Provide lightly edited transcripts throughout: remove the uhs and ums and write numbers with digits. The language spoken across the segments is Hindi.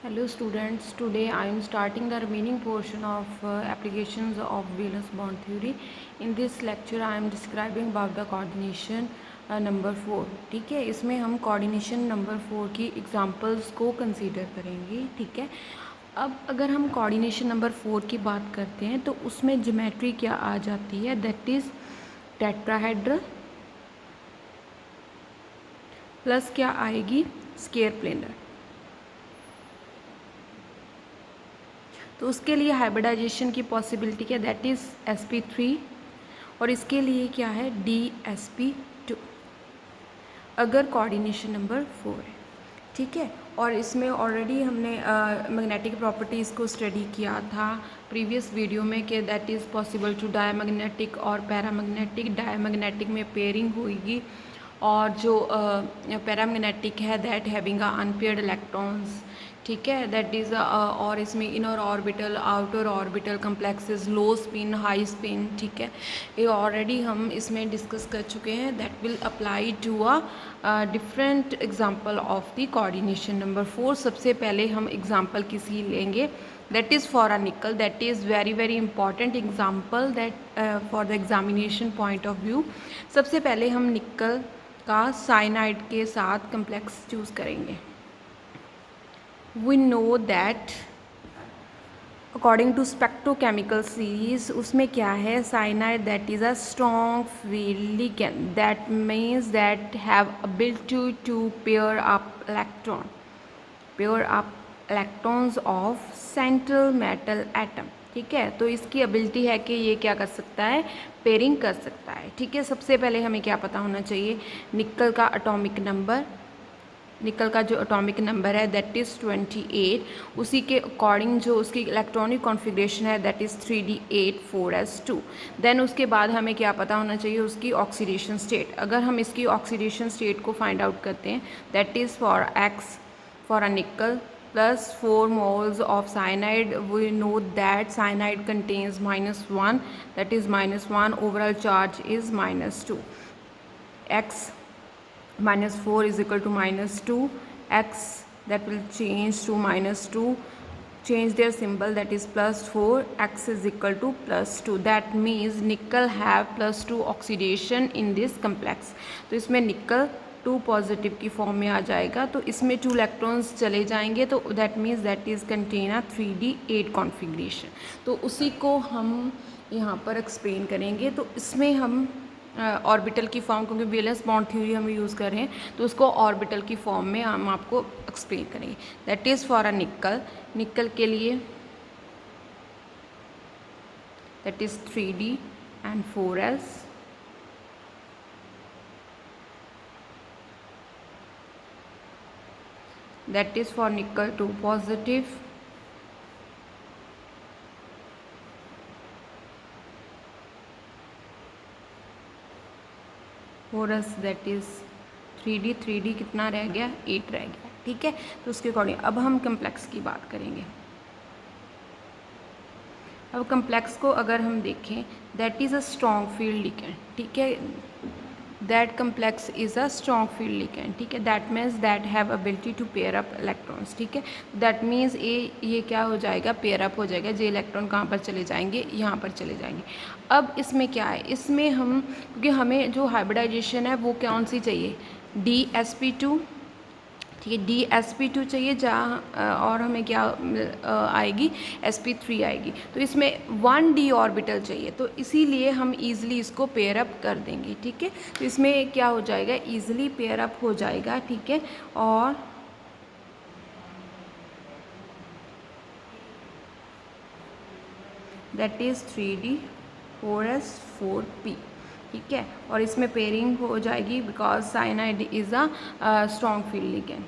Hello students, today I am starting the remaining portion of applications of valence bond theory. In this lecture I am describing about the coordination number 4. ठीक है, इसमें हम coordination number 4 की examples को consider करेंगे. ठीक है, अब अगर हम coordination number 4 की बात करते हैं तो उसमें ज्योमेट्री क्या आ जाती है, दैट इज़ टेट्राहेड्रल प्लस क्या आएगी, स्क्वायर प्लेनर. तो उसके लिए हाइब्रिडाइजेशन की पॉसिबिलिटी क्या, दैट इज़ sp3 और इसके लिए क्या है dsp2 अगर कोऑर्डिनेशन नंबर 4 है. ठीक है, और इसमें ऑलरेडी हमने मैग्नेटिक प्रॉपर्टीज़ को स्टडी किया था प्रीवियस वीडियो में कि that is possible to diamagnetic और पैरामैग्नेटिक. डायमैग्नेटिक में पेयरिंग होगी और जो पैरामैग्नेटिक है दैट हैविंग अनपेयर्ड इलेक्ट्रॉन्स. ठीक है, दैट इज़ और इसमें inner orbital outer orbital complexes, लो स्पिन हाई स्पिन. ठीक है, ये ऑलरेडी हम इसमें डिस्कस कर चुके हैं. That will apply to a different example of the coordination number 4. सबसे पहले हम एग्जांपल किसी लेंगे that is for a nickel. That is very important example that for the examination point of view. सबसे पहले हम निकल का साइनाइड के साथ कम्प्लेक्स चूज़ करेंगे. We know that according to spectrochemical series उसमें क्या है, cyanide that is a strong field ligand, that means that have ability to pair up electrons of central metal atom. ठीक है, तो इसकी एबिलिटी है कि ये क्या कर सकता है, पेयरिंग कर सकता है. ठीक है, सबसे पहले हमें क्या पता होना चाहिए, निकल का एटॉमिक नंबर. निकल का जो एटॉमिक नंबर है दैट इज़ 28. उसी के अकॉर्डिंग जो उसकी इलेक्ट्रॉनिक कॉन्फ़िगरेशन है that is 3d8 4s2. Then उसके बाद हमें क्या पता होना चाहिए, उसकी ऑक्सीडेशन स्टेट. अगर हम इसकी ऑक्सीडेशन स्टेट को फाइंड आउट करते हैं that is for x for a निकल plus 4 moles of cyanide. We know that cyanide contains -1, that is -1, overall charge is -2. X -4 is equal to -2. X that will change to -2, change their symbol, that is +4. X is equal to +2. that means nickel have +2 oxidation in this complex. तो इसमें निकल 2 पॉजिटिव की फॉर्म में आ जाएगा, तो इसमें 2 इलेक्ट्रॉन्स चले जाएंगे, तो that means that is contain a 3d8 configuration. तो उसी को हम यहाँ पर एक्सप्लेन करेंगे. तो इसमें हम ऑर्बिटल की फॉर्म, क्योंकि वैलेंस बॉन्ड थ्योरी हम यूज़ कर रहे हैं तो उसको ऑर्बिटल की फॉर्म में हम आपको एक्सप्लेन करेंगे. दैट इज़ फॉर अ निकल. निकल के लिए that is 3d and 4s. that is for nickel 2 positive. Forces that is 3d कितना रह गया, 8 रह गया. ठीक है, तो उसके अकॉर्डिंग अब हम कम्प्लेक्स की बात करेंगे. अब कम्प्लेक्स को अगर हम देखें that is a strong field ligand. ठीक है, that complex is a strong field ligand. ठीक है, that means that have ability to pair up electrons. ठीक है, दैट मीन्स ये क्या हो जाएगा, पेयर अप हो जाएगा. जो इलेक्ट्रॉन कहाँ पर चले जाएंगे, यहाँ पर चले जाएंगे. अब इसमें क्या है, इसमें हम क्योंकि हमें जो हाइब्रिडाइजेशन है वो कौन सी चाहिए, dsp2. ठीक है, dsp2 चाहिए जहाँ और हमें क्या आएगी, sp3 आएगी. तो इसमें 1d ऑर्बिटल चाहिए, तो इसीलिए हम ईज़िली इसको पेयर अप कर देंगे. ठीक है, तो इसमें क्या हो जाएगा, ईज़िली पेयर अप हो जाएगा. ठीक है, और दैट इज़ 3d4s4p. ठीक है, और इसमें पेयरिंग हो जाएगी because cyanide is a strong field ligand.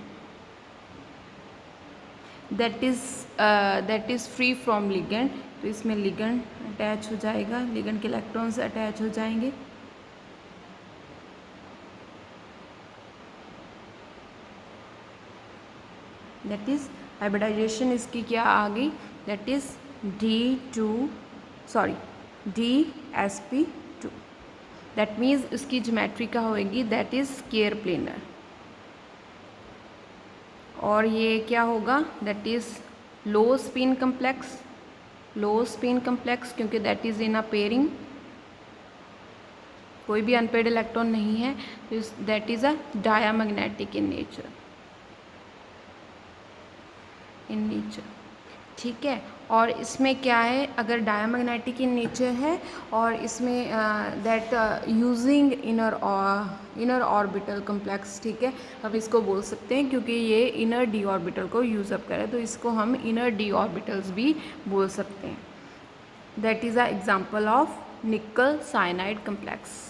That is free from ligand. तो इसमें लिगेंड अटैच हो जाएगा, लिगेंड के इलेक्ट्रॉन्स अटैच हो जाएंगे. दैट इज़ हाइब्रिडाइजेशन इसकी क्या आ गई, that is dsp2. That means इसकी ज्योमेट्री क्या होएगी, दैट इज़ स्क्वायर प्लेनर. और ये क्या होगा, that is low spin complex, low spin complex, क्योंकि that is in a pairing, कोई भी अनपेड इलेक्ट्रॉन नहीं है, that is a diamagnetic in nature, in nature. ठीक है, और इसमें क्या है, अगर डायामैग्नेटिक इन नेचर है और इसमें that using inner orbital complex, ठीक है, अब इसको बोल सकते हैं क्योंकि ये इनर डी ऑर्बिटल को यूज़ अप करे, तो इसको हम इनर डी ऑर्बिटल्स भी बोल सकते हैं। That is a example of nickel cyanide complex.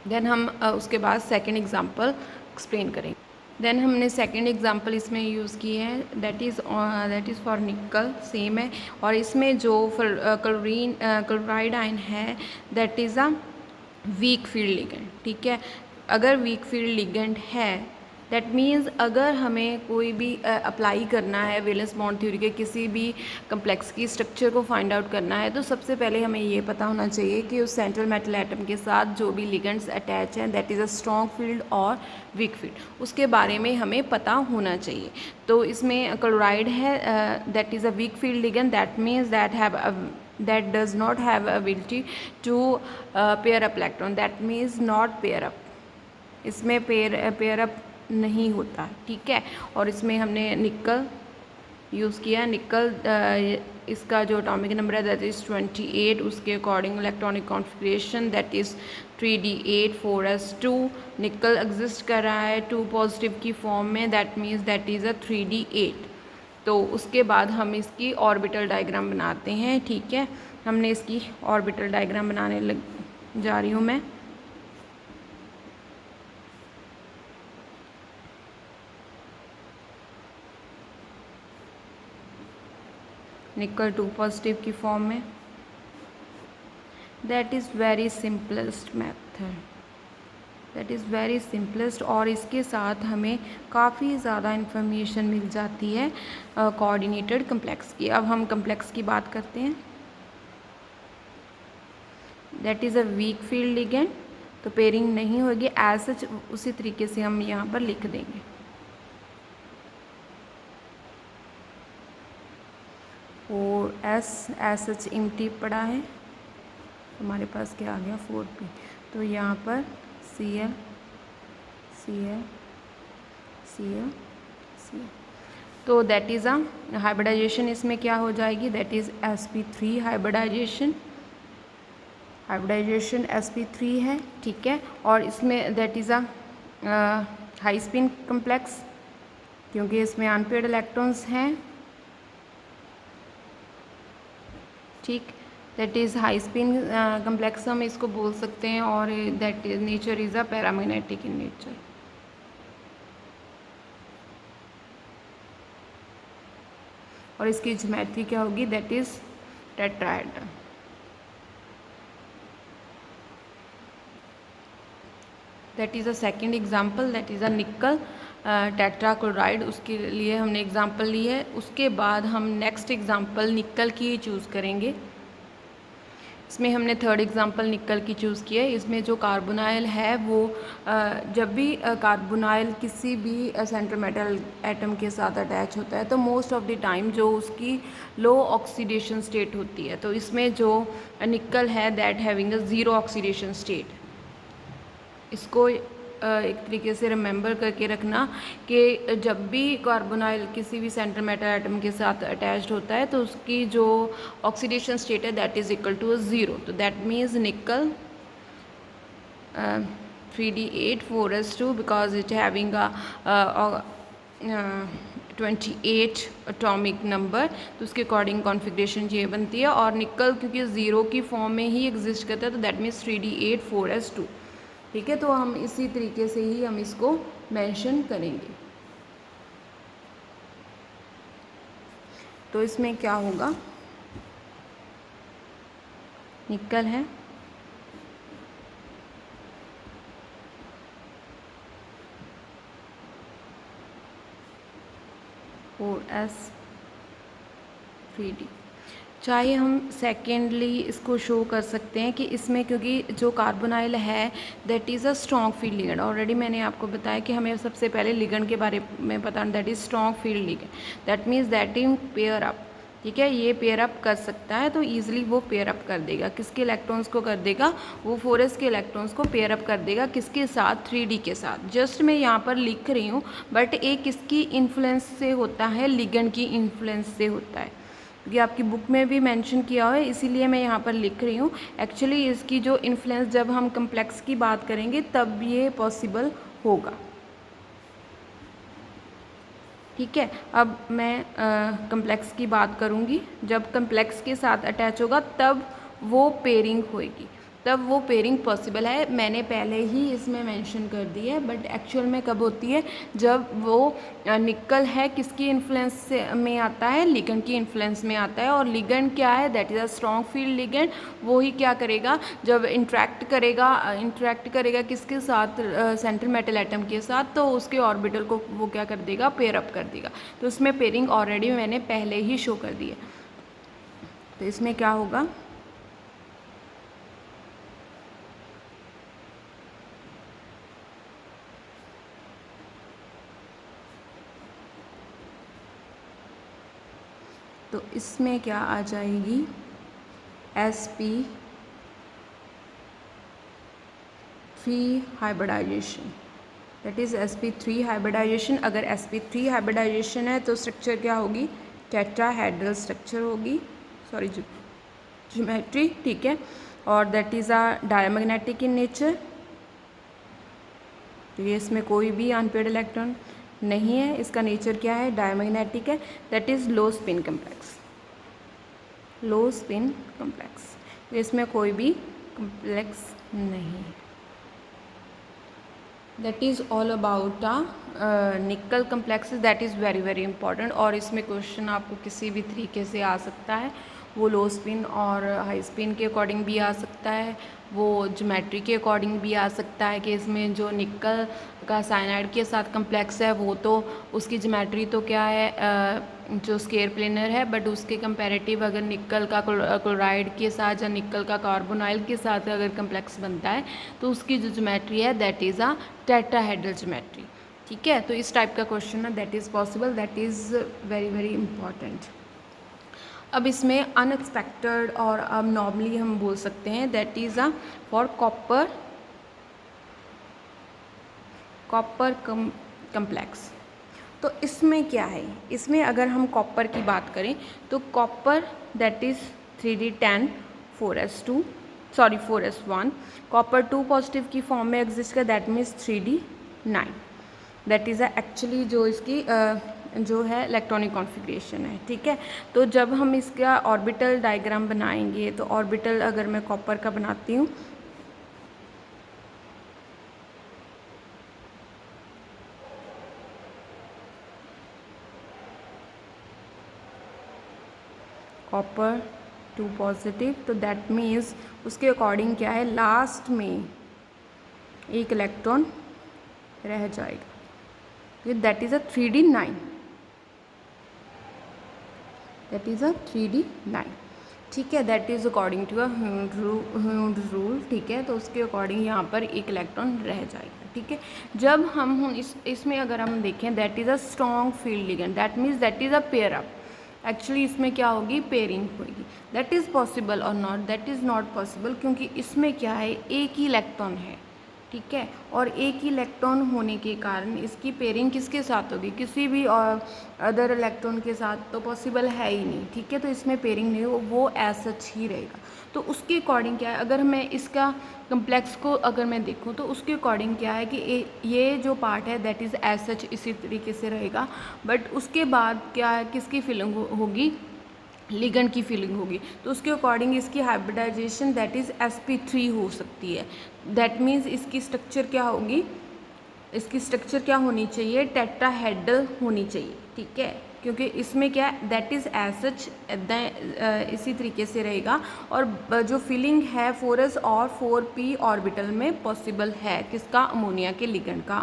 Then हम उसके बाद सेकेंड एग्जाम्पल एक्सप्लेन करेंगे। देन हमने सेकेंड एग्जांपल इसमें यूज़ किए हैं, that is for nickel, same है, और इसमें जो क्लोराइड आयन है that is a weak field ligand. ठीक है, अगर वीक फील्ड लिगेंड है दैट मीन्स अगर हमें कोई भी अप्लाई करना है वैलेंस बॉन्ड थ्योरी के किसी भी कम्प्लेक्स की स्ट्रक्चर को फाइंड आउट करना है, तो सबसे पहले हमें ये पता होना चाहिए कि उस सेंट्रल मेटल एटम के साथ जो भी लिगेंड्स अटैच हैं that is a strong field और वीक फील्ड, उसके बारे में हमें पता होना चाहिए। तो इसमें क्लोराइड है, that is a weak field ligand, that means that does not have ability to pair up electron, that means not pair up, इसमें पेयर अप नहीं होता। ठीक है, और इसमें हमने निकल यूज़ किया, निकल इसका जो एटॉमिक नंबर है दैट इज़ 28, उसके according electronic configuration that is 3d8 4s2, निकल एग्जिस्ट कर रहा है 2 पॉजिटिव की फॉर्म में, that means that is a 3d8। तो उसके बाद हम इसकी ऑर्बिटल डायग्राम बनाते हैं। ठीक है, हमने इसकी ऑर्बिटल डायग्राम बनाने जा रही हूँ मैं। निकल 2 पॉजिटिव की फॉर्म में, that is very simplest method, that is very simplest, और इसके साथ हमें काफ़ी ज़्यादा इन्फॉर्मेशन मिल जाती है कोऑर्डिनेटेड कम्प्लेक्स की। अब हम कम्प्लेक्स की बात करते हैं, that is a weak field ligand, तो पेयरिंग नहीं होगी एज सच, उसी तरीके से हम यहाँ पर लिख देंगे। और एस सच एम्प्टी पड़ा है, हमारे पास क्या आ गया 4p, तो यहाँ पर Cl Cl Cl Cl, तो दैट इज़ अ हाइब्रिडाइजेशन इसमें क्या हो जाएगी, that is sp3 hybridisation, sp3 है। ठीक है, और इसमें that is a high spin complex, क्योंकि इसमें अनपेड इलेक्ट्रॉन्स हैं। ठीक, that is high spin complex हम इसको बोल सकते हैं, और that nature is a paramagnetic in nature. और इसकी ज्योमेट्री क्या होगी, that is tetrahedral. That is a second example, that is अ निकल टेट्राक्लोराइड, उसके लिए हमने एग्जाम्पल ली है। उसके बाद हम नेक्स्ट एग्जाम्पल निकल की चूज़ करेंगे। इसमें हमने थर्ड एग्जांपल निकल की चूज़ की है। इसमें जो कार्बोनाइल है वो जब भी कार्बोनाइल किसी भी सेंट्रल मेटल एटम के साथ अटैच होता है तो मोस्ट ऑफ द टाइम जो उसकी लो ऑक्सीडेशन स्टेट होती है, तो इसमें जो निकल है that having a zero oxidation state. इसको एक तरीके से रिमेंबर करके रखना कि जब भी कार्बोनाइल किसी भी सेंट्रल मेटल एटम के साथ अटैच्ड होता है तो उसकी जो ऑक्सीडेशन स्टेट है दैट इज़ इक्वल टू 0, तो दैट मीन्स निकल 3d8 4s2 because it having a 28 atomic number, तो उसके अकॉर्डिंग कॉन्फ़िगरेशन ये बनती है। और निकल क्योंकि 0 की फॉर्म में ही एग्जिस्ट करता है तो दैट मीन्स 3d8 4s2। ठीक है, तो हम इसी तरीके से ही हम इसको मेंशन करेंगे। तो इसमें क्या होगा, निकल है और S3d, चाहे हम सेकेंडली इसको शो कर सकते हैं कि इसमें, क्योंकि जो कार्बोनाइल है that is a strong field ligand. Already मैंने आपको बताया कि हमें सबसे पहले लिगेंड के बारे में पता, that is strong field ligand, that means that in pair up. ठीक है, ये पेयर अप कर सकता है, तो ईजिली वो पेयर अप कर देगा। किसके इलेक्ट्रॉन्स को कर देगा? वो 4s के इलेक्ट्रॉन्स को पेयर अप कर देगा। किसके साथ? 3d के साथ। जस्ट मैं यहाँ पर लिख रही हूँ, बट एक किसकी इन्फ्लुएंस से होता है? लिगेंड की इन्फ्लुएंस से होता है। ये आपकी बुक में भी मेंशन किया हुआ है, इसीलिए मैं यहाँ पर लिख रही हूँ। एक्चुअली इसकी जो इन्फ्लुएंस, जब हम कम्प्लेक्स की बात करेंगे तब ये पॉसिबल होगा। ठीक है, अब मैं कम्प्लेक्स की बात करूँगी। जब कम्प्लेक्स के साथ अटैच होगा तब वो पेयरिंग होएगी, तब वो पेयरिंग पॉसिबल है। मैंने पहले ही इसमें मेंशन कर दी है, बट एक्चुअल में कब होती है? जब वो निकल है किसकी इन्फ्लुएंस से में आता है? लिगेंड की इन्फ्लुएंस में आता है। और लिगेंड क्या है? That is a strong field ligand. वो ही क्या करेगा? जब इंट्रैक्ट करेगा किसके साथ? सेंट्रल मेटल एटम के साथ, तो उसके ऑर्बिटल को वो क्या कर देगा? पेयर अप कर देगा। तो इसमें पेयरिंग ऑलरेडी मैंने पहले ही शो कर दी है। तो इसमें क्या होगा? तो इसमें क्या आ जाएगी? sp3 hybridisation, that is sp3 hybridisation. अगर sp3 हाइब्रिडाइजेशन है तो स्ट्रक्चर क्या होगी? टेट्राहेड्रल स्ट्रक्चर होगी, सॉरी ज्योमेट्री। ठीक है, और that is a diamagnetic in nature. तो ये इसमें कोई भी अनपेयर्ड इलेक्ट्रॉन नहीं है। इसका नेचर क्या है? डायमैग्नेटिक है। That is low spin complex, low spin complex. इसमें कोई भी कम्प्लेक्स नहीं है। दैट इज़ ऑल अबाउट निकल complexes, that is very very important. और इसमें क्वेश्चन आपको किसी भी तरीके से आ सकता है। वो लो स्पिन और हाई स्पिन के अकॉर्डिंग भी आ सकता है, वो ज्योमेट्री के अकॉर्डिंग भी आ सकता है कि इसमें जो निकल का साइनाइड के साथ कम्प्लेक्स है वो तो उसकी ज्योमेट्री तो क्या है? जो स्केयर प्लेनर है, बट उसके कंपैरेटिव अगर निकल का क्लोराइड के साथ या निकल का कार्बोनाइल के साथ अगर कम्प्लेक्स बनता है तो उसकी जो ज्योमेट्री है that is a tetrahedral geometry. ठीक है, तो इस टाइप का क्वेश्चन है, that is possible, that is very very important. अब इसमें अनएक्सपेक्टेड और अब नॉर्मली हम बोल सकते हैं that is a for copper complex. तो इसमें क्या है? इसमें अगर हम कॉपर की बात करें तो copper that is 3d10 4s2 sorry 4s1। Copper 2 positive की फॉर्म में एग्जिस्ट कर, that means 3d9। That is actually जो इसकी जो है इलेक्ट्रॉनिक कॉन्फ़िगरेशन है। ठीक है, तो जब हम इसका ऑर्बिटल डायग्राम बनाएंगे तो ऑर्बिटल अगर मैं कॉपर का बनाती हूँ, कॉपर 2 पॉजिटिव, तो दैट मीन्स उसके अकॉर्डिंग क्या है? लास्ट में एक इलेक्ट्रॉन रह जाएगा। That is a 3d9, that is a 3d9। ठीक है, that is according to a ह्यूड रूल। ठीक है, तो उसके अकॉर्डिंग यहाँ पर एक इलेक्ट्रॉन रह जाएगा। ठीक है, जब हम इसमें अगर हम देखें that is a strong field ligand, that means that is a pair up. Actually इसमें क्या होगी? पेयरिंग होगी। दैट इज़ पॉसिबल और not? That is not possible, क्योंकि इसमें क्या है? एक ही इलेक्ट्रॉन है। ठीक है, और एक ही इलेक्ट्रॉन होने के कारण इसकी पेयरिंग किसके साथ होगी? किसी भी अदर इलेक्ट्रॉन के साथ तो पॉसिबल है ही नहीं। ठीक है, तो इसमें पेयरिंग नहीं हो, वो ऐसा ही रहेगा। तो उसके अकॉर्डिंग क्या है? अगर मैं इसका कम्प्लेक्स को अगर मैं देखूं तो उसके अकॉर्डिंग क्या है कि ये जो पार्ट है दैट इज़ एज सच इसी तरीके से रहेगा। बट उसके बाद क्या है? किसकी फिलिंग होगी? लिगेंड की फीलिंग होगी। तो उसके अकॉर्डिंग इसकी हाइब्रिडाइजेशन दैट इज़ sp3 हो सकती है। दैट मीन्स इसकी स्ट्रक्चर क्या होगी? इसकी स्ट्रक्चर क्या होनी चाहिए? टेट्राहेड्रल होनी चाहिए। ठीक है, क्योंकि इसमें क्या दैट इज़ एज सच इसी तरीके से रहेगा। और जो फिलिंग है 4s और 4p ऑर्बिटल में पॉसिबल है किसका, अमोनिया के लिगेंड का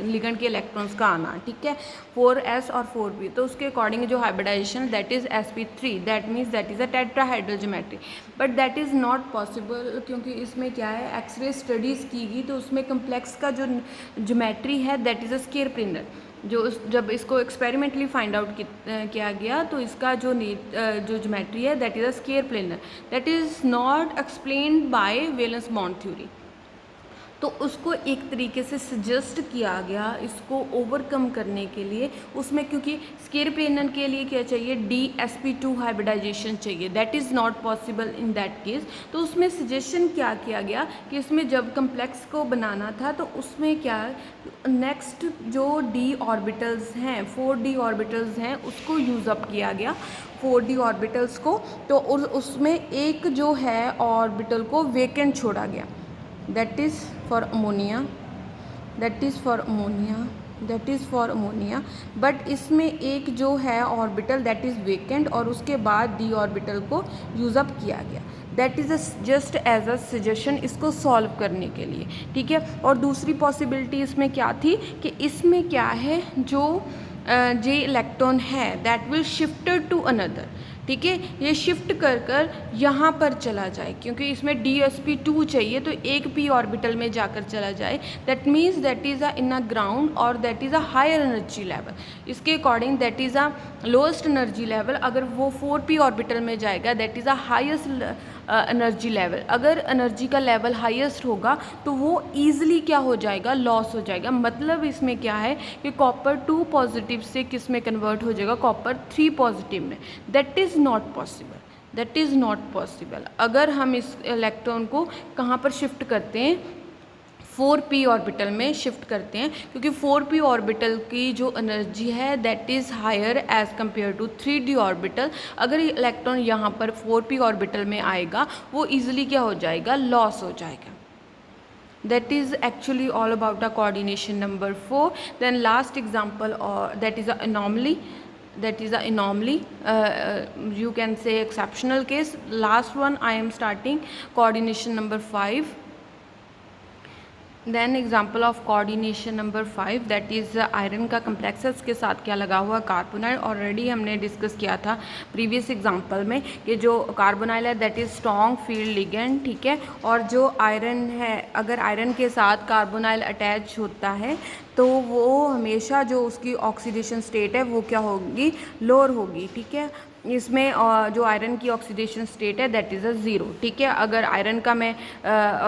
लिगेंड के इलेक्ट्रॉन्स का आना, ठीक है, 4s और 4p। तो उसके अकॉर्डिंग जो hybridisation that is sp3, that means that is a tetrahedral geometry, but that is not possible क्योंकि इसमें क्या है एक्सरे स्टडीज़ की गई तो उसमें कम्प्लेक्स का जो ज्योमेट्री है that is a square planar. जब इसको एक्सपेरिमेंटली फाइंड आउट किया गया तो इसका जो ज्योमेट्री है that is a square planar, that is not explained bye valence bond theory. तो उसको एक तरीके से सजेस्ट किया गया इसको ओवरकम करने के लिए, उसमें क्योंकि स्केयर प्लेनर के लिए क्या चाहिए, DsP2 हाइब्रिडाइजेशन चाहिए, that is not possible in that case. तो उसमें सजेशन क्या किया गया कि इसमें जब कम्प्लेक्स को बनाना था तो उसमें क्या नेक्स्ट जो d ऑर्बिटल्स हैं 4d ऑर्बिटल्स हैं उसको यूज़ अप किया गया, 4d ऑर्बिटल्स को। तो उसमें एक जो है ऑर्बिटल को वेकेंट छोड़ा गया, that is for ammonia, that is for ammonia, that is for ammonia। But इसमें एक जो है ऑर्बिटल दैट इज़ वेकेंट और उसके बाद d ऑर्बिटल को यूज़ अप किया गया, that is just as a suggestion इसको सॉल्व करने के लिए, ठीक है। और दूसरी पॉसिबिलिटी इसमें क्या थी कि इसमें क्या है जो जे इलेक्ट्रॉन है that will shifted to another, ठीक है, ये शिफ्ट कर कर यहाँ पर चला जाए क्योंकि इसमें DsP2 चाहिए तो एक p ऑर्बिटल में जाकर चला जाए, that means that is a in a ground और that is a higher energy level. इसके according that is a lowest energy level, अगर वो 4p ऑर्बिटल में जाएगा that is a highest energy level. अगर एनर्जी का लेवल हाईएस्ट होगा तो वो ईजिली क्या हो जाएगा, लॉस हो जाएगा। मतलब इसमें क्या है कि कॉपर 2 पॉजिटिव से किस में कन्वर्ट हो जाएगा, कॉपर 3 पॉजिटिव में, that is not possible, that is not possible. अगर हम इस इलेक्ट्रॉन को कहाँ पर शिफ्ट करते हैं, 4p ऑर्बिटल में शिफ्ट करते हैं क्योंकि 4p ऑर्बिटल की जो एनर्जी है that is higher as compare to 3d orbital. अगर इलेक्ट्रॉन यहाँ पर 4p ऑर्बिटल में आएगा वो ईजिली क्या हो जाएगा, लॉस हो जाएगा। That is actually all about the coordination number 4. Then last example that is a anomaly, that is a anomaly, you can say exceptional case. Last one I am starting coordination number 5. Then example of coordination number 5 that is iron का कम्प्लेक्स है, उसके साथ क्या लगा हुआ कार्बोनाइल। ऑलरेडी हमने डिस्कस किया था प्रीवियस एग्जाम्पल में कि जो कार्बोनाइल है that is strong field ligand, ठीक है। और जो आयरन है अगर आयरन के साथ कार्बोनाइल अटैच होता है तो वो हमेशा जो उसकी ऑक्सीडेशन स्टेट है वो क्या होगी, लोअर होगी, ठीक है। इसमें जो आयरन की ऑक्सीडेशन स्टेट है दैट इज़ अ 0, ठीक है। अगर आयरन का मैं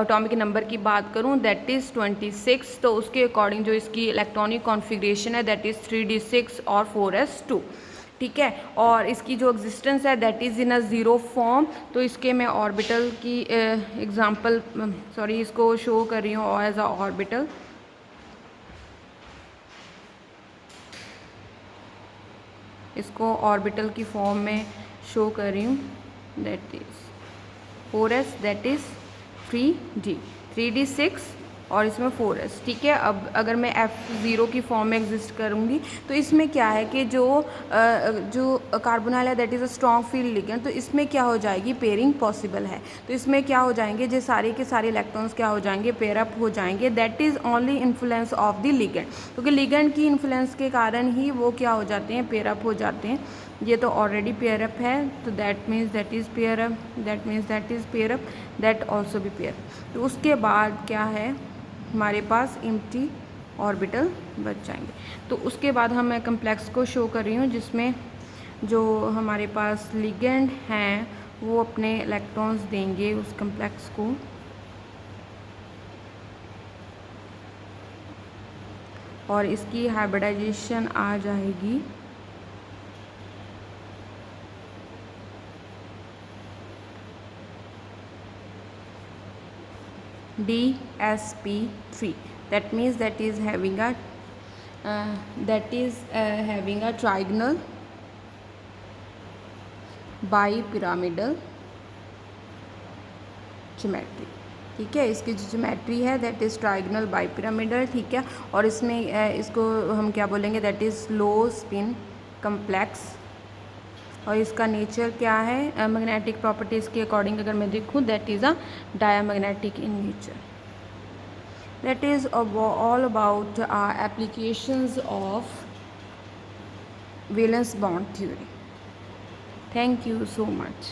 एटॉमिक नंबर की बात करूं दैट इज़ 26, तो उसके अकॉर्डिंग जो इसकी इलेक्ट्रॉनिक कॉन्फ़िगरेशन है दैट इज़ 3d6 और 4s2, ठीक है। और इसकी जो एग्जिस्टेंस है that is in a 0 form. तो इसके मैं ऑर्बिटल की एग्जांपल इसको शो कर रही हूँ एज अ ऑर्बिटल। इसको ऑर्बिटल की फॉर्म में शो कर रही हूँ, that is 4s, that is 3d6 और इसमें 4s, ठीक है। अब अगर मैं F0 की फॉर्म में एग्जिस्ट करूँगी तो इसमें क्या है कि जो कार्बोनाइल है that is a strong field ligand, तो इसमें क्या हो जाएगी, पेयरिंग पॉसिबल है। तो इसमें क्या हो जाएंगे, जो सारे के सारे इलेक्ट्रॉन्स क्या हो जाएंगे, पेयर अप हो जाएंगे, that is only influence of the ligand, क्योंकि लिगेंड की इन्फ्लुएंस के कारण ही वो क्या हो जाते हैं, पेयर अप हो जाते हैं। ये तो ऑलरेडी पेयर अप है तो that means that is pair up, that means that is pair up, that also भी पेयर। तो उसके बाद क्या है हमारे पास एम्प्टी ऑर्बिटल बच जाएंगे। तो उसके बाद हम मैं कम्प्लेक्स को शो कर रही हूँ जिसमें जो हमारे पास लिगेंड हैं वो अपने इलेक्ट्रॉन्स देंगे उस कम्प्लेक्स को, और इसकी हाइब्रिडाइजेशन आ जाएगी DsP3, that means that is having a trigonal bipyramidal geometry, ठीक है। इसकी जो ज्योमेट्री है दैट इज़ ट्राइगोनल बाइपिरामिडल, ठीक है। और इसमें इसको हम क्या बोलेंगे, that is low spin complex, और इसका नेचर क्या है मैग्नेटिक प्रॉपर्टीज़ के अकॉर्डिंग अगर मैं देखूँ, that is a diamagnetic in nature. That is all about applications of valence bond theory. Thank you so much.